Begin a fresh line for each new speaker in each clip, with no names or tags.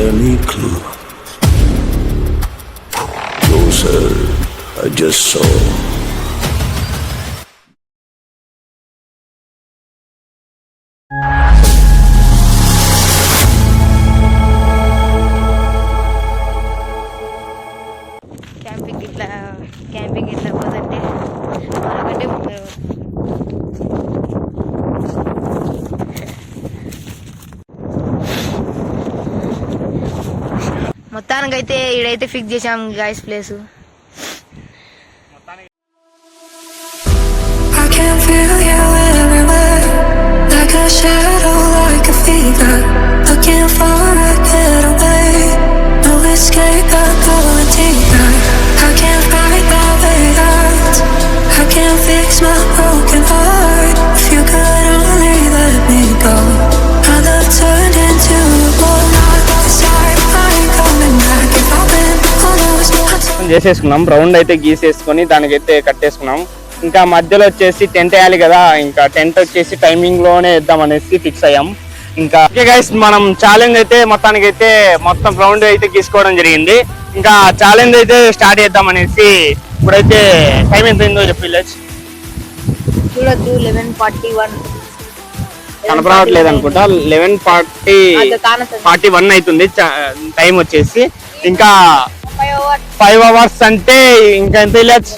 any clue. Closer, I just saw.
Camping ఇట్లా పోదంటే మనకంటే మొత్తానికైతే ఈడైతే ఫిక్స్ చేసాం గైస్ ప్లేస్.
చేసేసుకున్నాం. రౌండ్ అయితే గీసేసుకొని దానికైతే కట్టేసుకున్నాం. ఇంకా మధ్యలో వచ్చేసి టెంట్ వేయాలి కదా, ఇంకా టెంట్ వచ్చేసి టైమింగ్ లోనే వేద్దాం అనేసి ఫిక్స్ అయ్యాం. ఇంకా ఓకే గైస్, మనం ఛాలెంజ్ అయితే మొత్తానికైతే మొత్తం రౌండ్ అయితే గీసుకోవడం జరిగింది. ఇంకా ఛాలెంజ్ అయితే స్టార్ట్ చేద్దాం అనేసి. ఇప్పుడైతే టైం ఎంత అయిందో చెప్పి
చూడొద్దు, 11:41
కనపడట్లేదు అనుకుంటా. 11:41 అవుతుంది టైం వచ్చేసి. ఇంకా 5 hours అంటే ఇంకా ఎంత వెళ్ళచ్చు.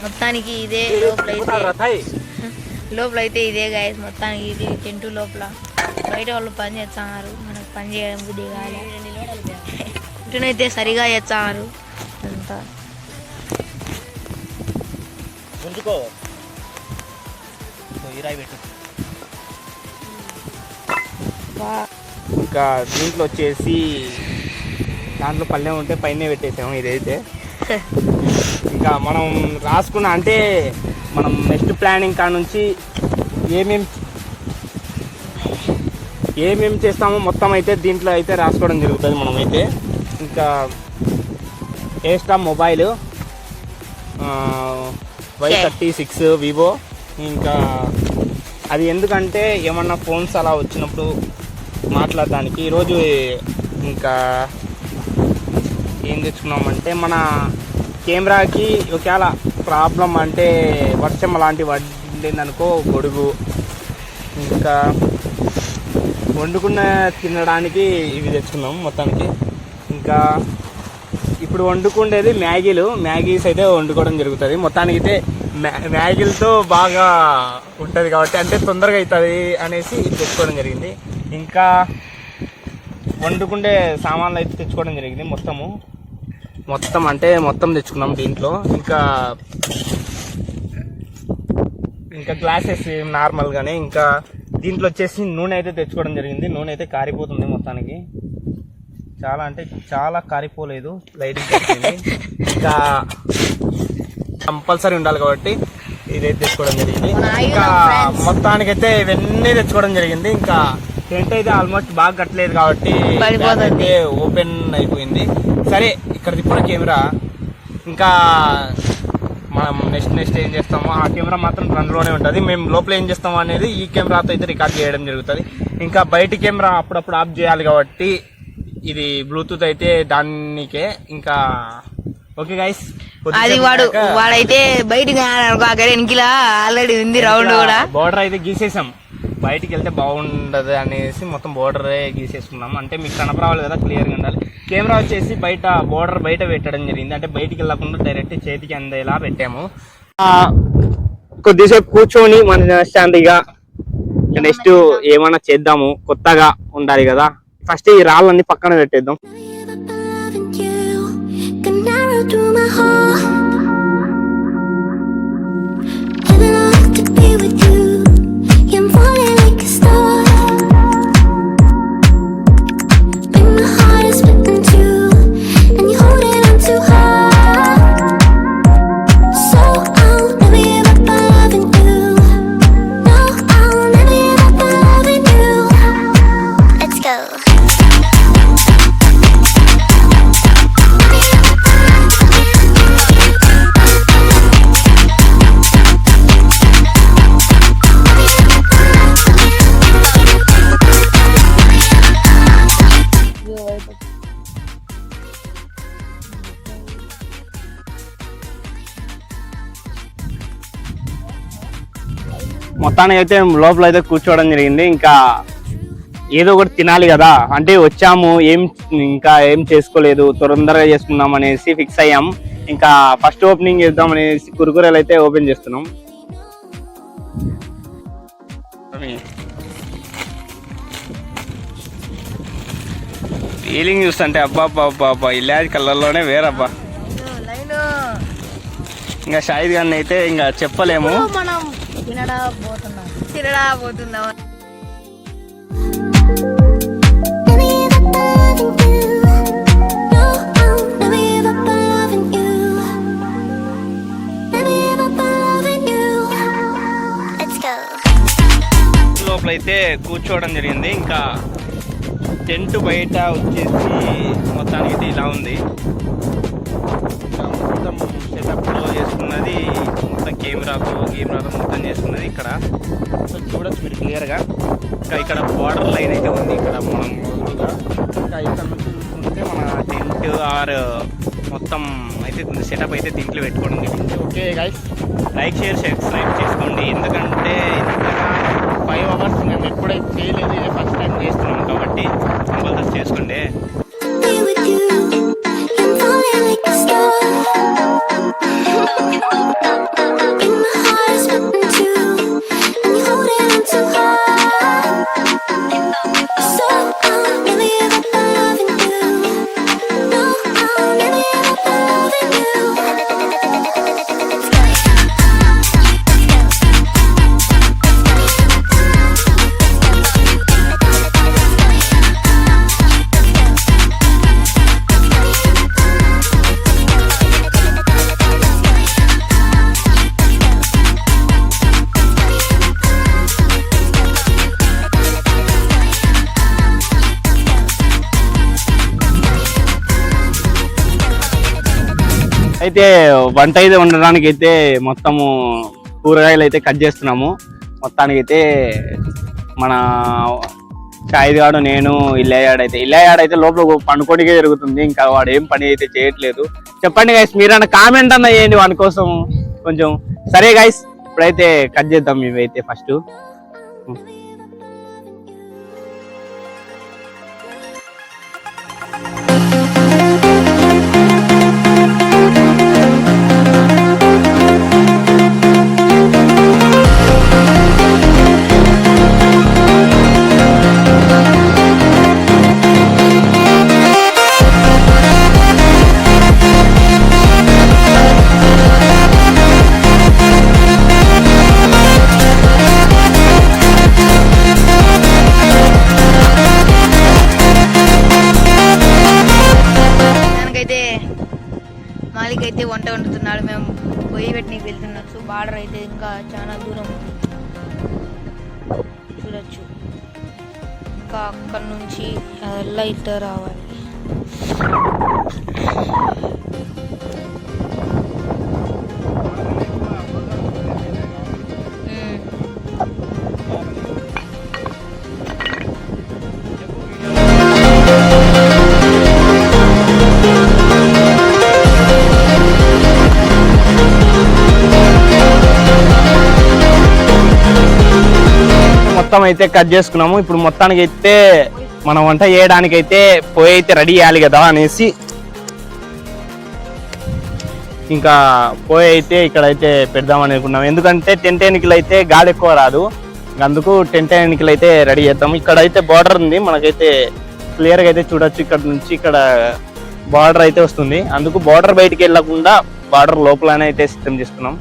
మొత్తానికి ఇదే లోపలైతే ఇదే గాయస్. మొత్తానికి ఇది టెంటు లోపల. బయట వాళ్ళు పని చేస్తున్నారు, మనకు పని చేయడం బుద్ధి కాదు. ఇంటినైతే సరిగా చేస్తున్నారు అంతా.
ఇంకా దీంట్లో వచ్చేసి దాంట్లో పల్లెం ఉంటే పైన పెట్టేసాము. ఇదైతే ఇంకా మనం రాసుకున్న అంటే మనం నెక్స్ట్ ప్లానింగ్ కాడ నుంచి ఏమేమి చేస్తామో మొత్తం అయితే దీంట్లో అయితే రాసుకోవడం జరుగుతుంది. మనమైతే ఇంకా ఏస్టా మొబైల్ Y36 వివో. ఇంకా అది ఎందుకంటే ఏమన్నా ఫోన్స్ అలా వచ్చినప్పుడు మాట్లాడడానికి. ఈరోజు ఇంకా ఏం తెచ్చుకున్నామంటే మన కెమెరాకి ఒకవేళ ప్రాబ్లం అంటే వర్షం అలాంటివి పడిందనుకో గొడుగు. ఇంకా వండుకున్న తినడానికి ఇవి తెచ్చుకున్నాం మొత్తానికి. ఇంకా ఇప్పుడు వండుకుండేది మ్యాగీస్ అయితే వండుకోవడం జరుగుతుంది. మొత్తానికి అయితే మ్యాగీలతో బాగా ఉంటుంది కాబట్టి అంటే తొందరగా అవుతుంది అనేసి తెచ్చుకోవడం జరిగింది. ఇంకా వండుకుండే సామాన్లు అయితే తెచ్చుకోవడం జరిగింది. మొత్తం తెచ్చుకున్నాం దీంట్లో. ఇంకా గ్లాసెస్ నార్మల్గానే. ఇంకా దీంట్లో వచ్చేసి నూనె అయితే తెచ్చుకోవడం జరిగింది. నూనె అయితే కారిపోతుంది మొత్తానికి. చాలా అంటే చాలా కారిపోలేదు, లైటింగ్ వచ్చింది. ఇంకా కంపల్సరీ ఉండాలి కాబట్టి ఇదైతే తెచ్చుకోవడం జరిగింది. ఇంకా మొత్తానికైతే ఇవన్నీ తెచ్చుకోవడం జరిగింది. ఇంకా టెంట్ అయితే ఆల్మోస్ట్ బాగా కట్టలేదు కాబట్టి అయితే ఓపెన్ అయిపోయింది. సరే, ఇక్కడ తిప్పుడు కెమెరా. ఇంకా మనం నెక్స్ట్ ఏం చేస్తామో ఆ కెమెరా మాత్రం రన్లోనే ఉంటుంది. మేము లోపల ఏం చేస్తామో అనేది ఈ కెమెరాతో అయితే రికార్డ్ చేయడం జరుగుతుంది. ఇంకా బయట కెమెరా అప్పుడప్పుడు ఆఫ్ చేయాలి కాబట్టి ఇది బ్లూటూత్ అయితే దానికే. ఇంకా ఓకే గైస్,
అది వాడైతే బయటికి అక్కడ వెనకిలా ఆల్రెడీ ఉంది రౌండ్ కూడా.
బోర్డర్ అయితే గీసేసాం, బయటికి వెళ్తే బాగుండదు అనేసి మొత్తం బోర్డరే గీసేసుకున్నాం. అంటే మీకు కనపరావాలి కదా, క్లియర్గా ఉండాలి. కెమెరా వచ్చేసి బయట బోర్డర్ బయట పెట్టడం జరిగింది, అంటే బయటికి వెళ్ళకుండా డైరెక్ట్ చేతికి అందేలా పెట్టాము. కొద్దిసేపు కూర్చొని మనశ్శాంతిగా నెక్స్ట్ ఏమైనా చేద్దాము, కొత్తగా ఉండాలి కదా. ఫస్ట్ ఈ రాళ్ళన్నీ పక్కన పెట్టేద్దాం. మొత్తానికి అయితే లోపల అయితే కూర్చోవడం జరిగింది. ఇంకా ఏదో ఒకటి తినాలి కదా, అంటే వచ్చాము ఇంకా ఏం చేసుకోలేదు, తొందరగా చేసుకుందాం అనేసి ఫిక్స్ అయ్యాం. ఇంకా ఫస్ట్ ఓపెనింగ్ చేద్దాం అనేసి కురుకురేలు అయితే ఓపెన్ చేస్తున్నాం. ఫీలింగ్ చూస్తుంటే అబ్బా ఇలాంటి కలర్లోనే వేరబ్బా. ఇంకా షాహిద్ గారిని అయితే ఇంకా చెప్పలేము.
తినడాపోతున్నాం.
లోపల అయితే కూర్చోవడం జరిగింది. ఇంకా టెంట్ బయట వచ్చేసి మొత్తానికి ఇలా ఉంది. మొత్తం సెటప్లో చేసుకున్నది, మొత్తం కెమెరాతో మొత్తం చేసుకున్నది. ఇక్కడ చూడొచ్చు మీరు క్లియర్గా. ఇంకా ఇక్కడ బార్డర్ లైన్ అయితే ఉంది ఇక్కడ మనం ఇంకా ఇక్కడ నుంచి చూసుకుంటే మన టెంట్ ఆర్ మొత్తం అయితే సెటప్ అయితే దీంట్లో పెట్టుకోవడం జరిగింది. Okay guys, like share subscribe చేసుకోండి. ఎందుకంటే 5 hours నేను ఎప్పుడైతే చేయలేదు, ఇదే ఫస్ట్ టైం చేస్తున్నాం కాబట్టి కంపల్సరీ చేసుకోండి. అయితే వంట అయితే వండడానికి అయితే మొత్తము కూరగాయలు అయితే కట్ చేస్తున్నాము. మొత్తానికి అయితే మన షాహిద్ గాడు, నేను, ఇల్లయ్యాడైతే లోపల పండుకోడికే జరుగుతుంది. ఇంకా వాడు ఏం పని అయితే చేయట్లేదు. చెప్పండి గైస్, మీరన్నా కామెంట్ అన్న చేయండి వాని కోసం కొంచెం. సరే గైస్, ఇప్పుడైతే కట్ చేద్దాం ఇవైతే ఫస్ట్.
అయితే వంట వండుతున్నాడు. మేము పొయ్యి పెట్టినకి వెళ్తున్నచ్చు. బార్డర్ అయితే ఇంకా చాలా దూరం ఉంది, చూడొచ్చు. ఇంకా అక్కడ నుంచి లైట్ రావాలి.
మొత్తం అయితే కట్ చేసుకున్నాము. ఇప్పుడు మొత్తానికి అయితే మనం వంట చేయడానికి అయితే పొయ్యి అయితే రెడీ చేయాలి కదా అనేసి ఇంకా పొయ్యి అయితే ఇక్కడైతే పెడదాం అనుకున్నాం. ఎందుకంటే టెంట్ ఎన్నికలు అయితే గాలి ఎక్కువ రాదు, అందుకు టెంట్ ఎన్నికలు అయితే రెడీ చేద్దాం. ఇక్కడైతే బార్డర్ ఉంది, మనకైతే క్లియర్గా అయితే చూడొచ్చు. ఇక్కడ నుంచి ఇక్కడ బార్డర్ అయితే వస్తుంది, అందుకు బార్డర్ బయటికి వెళ్ళకుండా బార్డర్ లోపలనే అయితే సిద్ధం చేసుకున్నాం.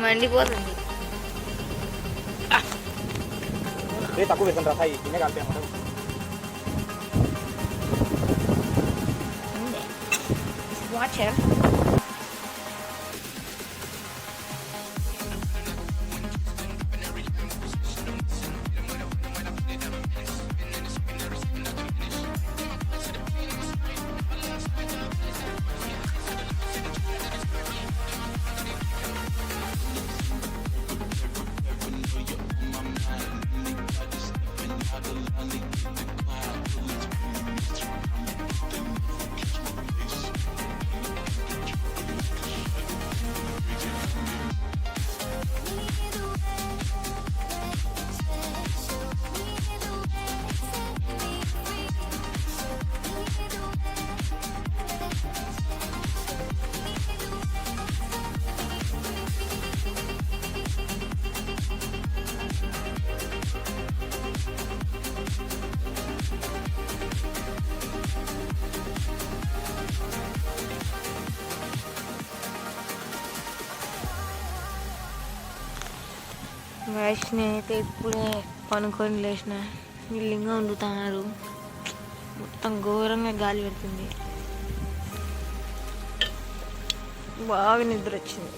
మండిపోతుంది.
తక్కువ వేసాను రా సాయి, తినే కలిపి
వాచర్ నేనైతే ఇప్పుడే పనుకొని లేచిన. వీళ్ళింగా వండుతున్నారు, మొత్తం ఘోరంగా గాలి పెడుతుంది, బాగా నిద్ర వచ్చింది.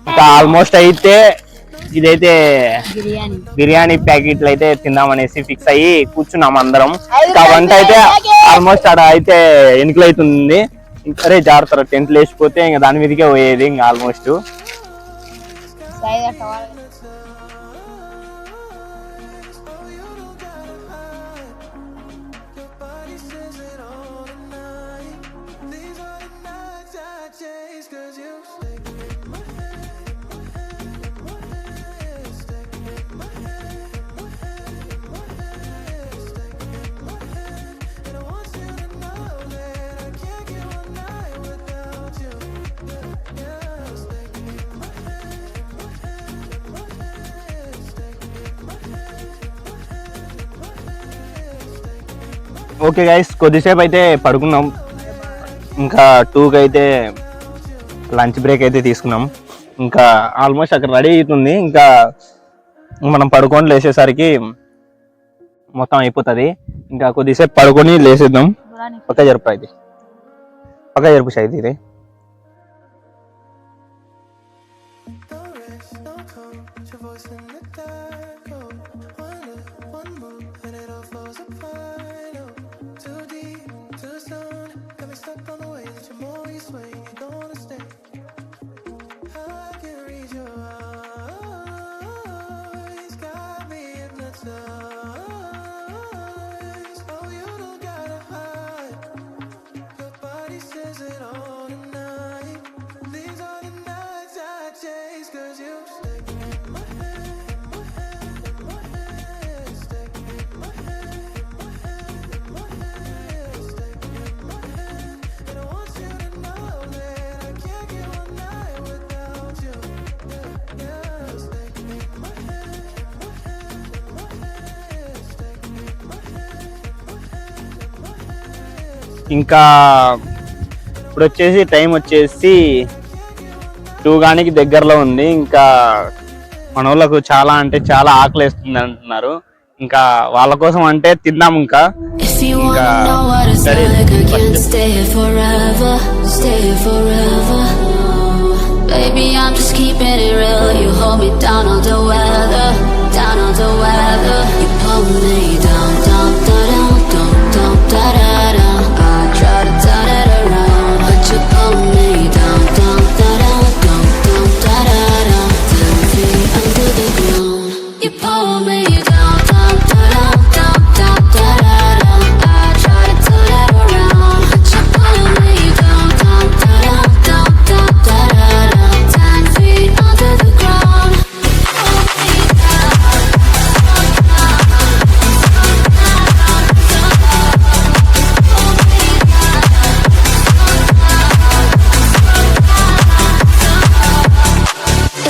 ఇంకా ఆల్మోస్ట్ అయితే ఇదైతే బిర్యానీ ప్యాకెట్లు అయితే తిందామనేసి ఫిక్స్ అయ్యి కూర్చున్నాం అందరం. ఇంకా వంట అయితే ఆల్మోస్ట్ అక్కడ అయితే ఎన్నికలు అవుతుంది. ఇంకా జాగ్రత్త టెంట్లు వేసిపోతే ఇంకా దాని మీదకే పోయేది ఇంకా ఆల్మోస్ట్. ఓకే గైస్, కొద్దిసేపు అయితే పడుకున్నాం. ఇంకా 2కి అయితే లంచ్ బ్రేక్ అయితే తీసుకున్నాం. ఇంకా ఆల్మోస్ట్ అక్కడ రెడీ అవుతుంది. ఇంకా మనం పడుకొని లేచేసరికి మొత్తం అయిపోతుంది. ఇంకా కొద్దిసేపు పడుకొని లేసేద్దాం. పక్క జరుపు సైది ఇది. ఇంకా ఇప్పుడు వచ్చేసి టైం వచ్చేసి 2 గానికి దగ్గరలో ఉంది. ఇంకా మన వాళ్ళకు చాలా అంటే చాలా ఆకలి వేస్తుంది అంటున్నారు. ఇంకా వాళ్ళ కోసం అంటే తిందాం. ఇంకా సరే baby, I'm just keeping it real. You hold me down on the weather, down on the weather. You pull me down, down, down, down, down, down, down. I try to turn it around, but you pull me down, down, down, down, down, down, down. 10 feet under the ground. You pull me down, down, down, down, down, down, down. I try to turn it around, but you pull me down, down, down, down, down, down. 10 feet under the ground. Pull me down.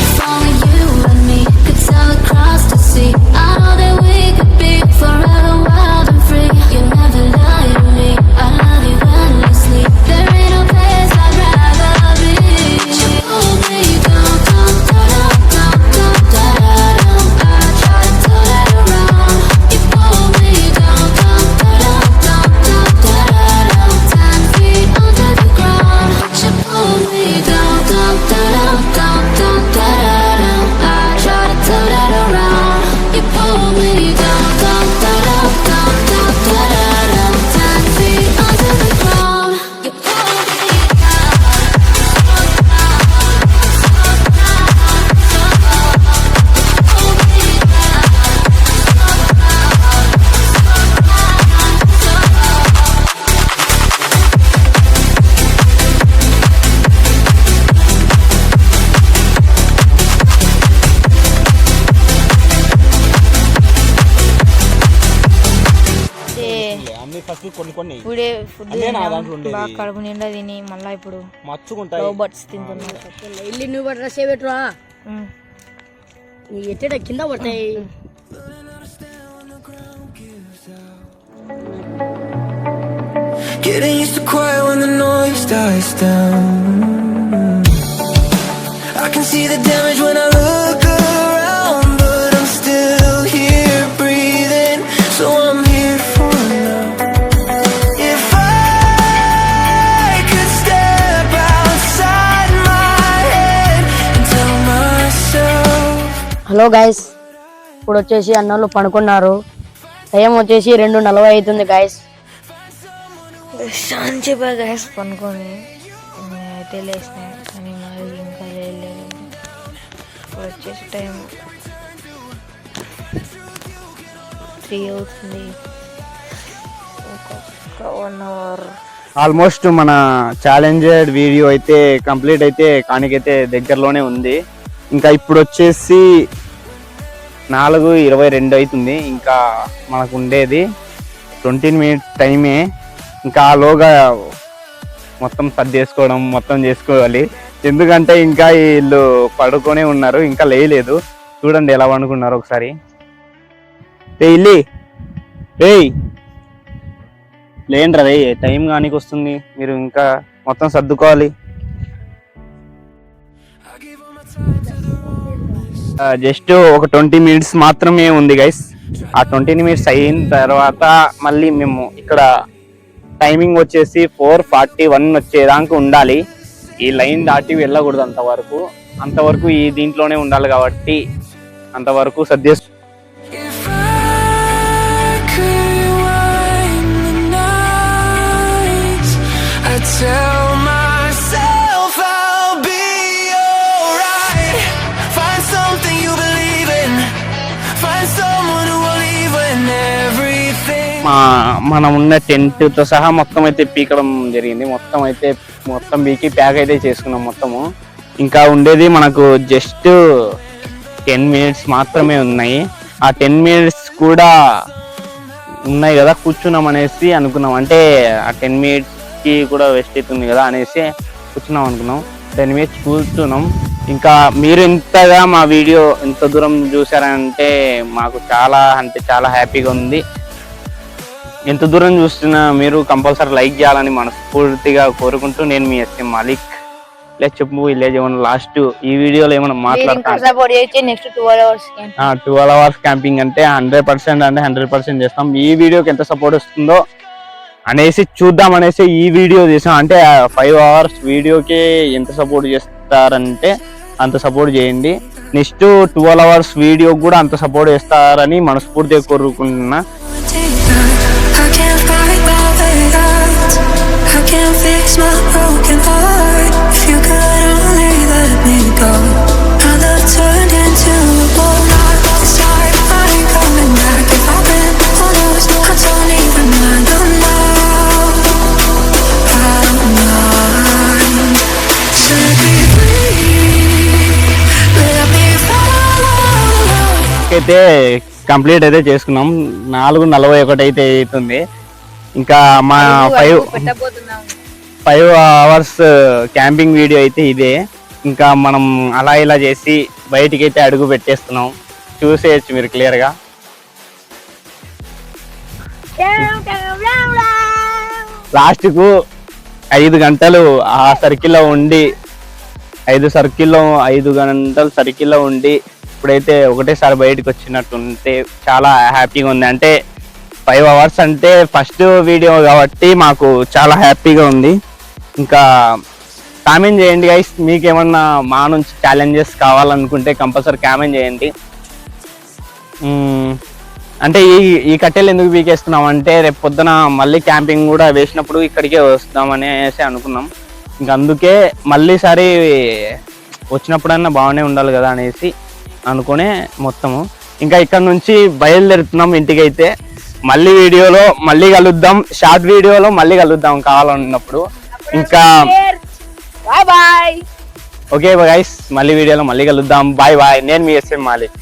If only you and me could sail across the sea. I know that we could be forever wild and free. You never lie to me. I love you endlessly. There ain't no place I'd rather be. You pull me down, down, down, down, down, down, down. I try to turn it around. You pull me down, down, down, down, down, down, down. 10 feet under the ground. You pull me down, down, down, down, down, down, down. I try to turn it around. You pull me down, down, down, down, down, down, down. 10 feet under the ground. You pull me down.
అన్ని first కొన్ని
ఇప్పుడే food
అదే నా దాంట్లో ఉండేది.
బాగా కడుపు నిండా తిని మళ్ళీ ఇప్పుడు
మచ్చుకుంటాయి.
రోబోట్స్ తింటున్నారు.
ఇల్లు నువ్వు డ్రెస్ చేయబెట్టురా నీ ఎట్టేట కింద పడతాయి.
Getting used to quiet when the noise dies down. I can see the damage when I look around, but I'm still here breathing, so I'm here for now. If I could step outside my head and tell myself.
Hello guys, ఇప్పుడు వచ్చేసి అన్నోళ్ళు పడుకున్నారు. Time వచ్చేసి 2:40 అవుతుంది guys.
శాంతిగా gas పనుకొని అయితే లేసినా కానీ మరి ఇంకా లేదు. ఇప్పుడు వచ్చేసి టైం 3 అవుతుంది. ఇంకొక 1 అవర్.
ఆల్మోస్ట్ మన ఛాలెంజెడ్ వీడియో అయితే కంప్లీట్ అయితే కానికైతే దగ్గరలోనే ఉంది. ఇంకా ఇప్పుడు వచ్చేసి 4:22 అవుతుంది. ఇంకా మనకు ఉండేది 20 మినిట్స్ టైమే. ఇంకా ఆలోగా మొత్తం సర్దేసుకోవడం మొత్తం చేసుకోవాలి. ఎందుకంటే ఇంకా వీళ్ళు పడుకొనే ఉన్నారు, ఇంకా లేయలేదు. చూడండి ఎలా పడుకున్నారు ఒకసారి. ఇల్లి ఏయ్ లేండి రే, టైం కానీకి వస్తుంది, మీరు ఇంకా మొత్తం సర్దుకోవాలి. జస్ట్ ఒక 20 minutes మాత్రమే ఉంది గైస్. ఆ 20 minutes అయిన తర్వాత మళ్ళీ మేము ఇక్కడ టైమింగ్ వచ్చేసి 4:41 వచ్చేదాకా ఉండాలి. ఈ లైన్ దాటి వెళ్ళకూడదు అంతవరకు ఈ దీంట్లోనే ఉండాలి కాబట్టి అంతవరకు సర్దేసు.
If I could rewind the nights, I'd tell myself I'll be alright. Find something you believe in. Find someone who will leave when everything.
మనం ఉన్న టెంట్ తో సహా మొత్తం అయితే పీకడం జరిగింది. మొత్తం పీకి ప్యాక్ అయితే చేసుకున్నాం మొత్తము. ఇంకా ఉండేది మనకు జస్ట్ 10 minutes మాత్రమే ఉన్నాయి. ఆ 10 minutes కూడా ఉన్నాయి కదా, కూర్చున్నాం అనేసి అనుకున్నాం. అంటే ఆ 10 minutes కి కూడా వేస్ట్ అవుతుంది కదా అనేసి కూర్చున్నాం అనుకున్నాం. 10 minutes కూర్చున్నాం. ఇంకా మీరు ఇంతగా మా వీడియో ఇంత దూరం చూసారంటే మాకు చాలా హ్యాపీగా ఉంది. ఎంత దూరం చూస్తున్నా మీరు కంపల్సరీ లైక్ చేయాలని మనస్ఫూర్తిగా కోరుకుంటూ నేను మీ ఎస్ఎం మాలిక్. చెప్పు విలేజ్ ఏమన్నా లాస్ట్ ఈ వీడియోలో ఏమన్నా మాట్లాడతాను. 12 hours క్యాంపింగ్ అంటే 100% చేస్తాం. ఈ వీడియోకి ఎంత సపోర్ట్ వస్తుందో అనేసి చూద్దాం అనేసి ఈ వీడియో చేసాం. అంటే 5 hours వీడియోకి ఎంత సపోర్ట్ చేస్తారంటే అంత సపోర్ట్ చేయండి. నెక్స్ట్ 12 hours వీడియో కూడా అంత సపోర్ట్ చేస్తారని మనస్ఫూర్తిగా కోరుకుంటున్నా.
I can't fight my way out. I can't fix my broken heart. If you could only let me go, I'd have turned into a ball. It's hard, I ain't coming back. If I've been on those, I don't even mind. I'm not, I don't mind. Set me free, let me follow.
అయితే complete అయితే చేసుకున్నాం. 4:41 అయితే అవుతుంది. ఇంకా మా 5 hours camping video అయితే ఇదే. ఇంకా మనం అలా ఇలా చేసి బయటికి అయితే అడుగు పెట్టేస్తున్నాం. చూసేయచ్చు మీరు క్లియర్ గా. లాస్ట్ కు 5 గంటలు ఆ సర్కిల్లో ఉండి 5 గంటలు సర్కిల్లో ఉండి ఇప్పుడైతే ఒకటేసారి బయటకు వచ్చినట్టుంటే చాలా హ్యాపీగా ఉంది. అంటే 5 hours అంటే ఫస్ట్ వీడియో కాబట్టి మాకు చాలా హ్యాపీగా ఉంది. ఇంకా కామెంట్ చేయండి గైస్, మీకేమన్నా మా నుంచి ఛాలెంజెస్ కావాలనుకుంటే కంపల్సరీ కామెంట్ చేయండి. అంటే ఈ కట్టెలు ఎందుకు పీకేస్తున్నాం అంటే రేపు పొద్దున మళ్ళీ క్యాంపింగ్ కూడా వేసినప్పుడు ఇక్కడికే వస్తాం అనేసి అనుకున్నాం. ఇంకా అందుకే మళ్ళీసారి వచ్చినప్పుడన్నా బాగానే ఉండాలి కదా అనేసి అనుకునే మొత్తము. ఇంకా ఇక్కడ నుంచి బయలుదేరుతున్నాం ఇంటికైతే. మళ్ళీ వీడియోలో మళ్ళీ కలుద్దాం, షార్ట్ వీడియోలో మళ్ళీ కలుద్దాం కావాలన్నప్పుడు. ఇంకా ఓకే గైస్, మళ్ళీ వీడియోలో మళ్ళీ కలుద్దాం. Bye bye. నేను మీ ఎస్ఎం మాలిక్.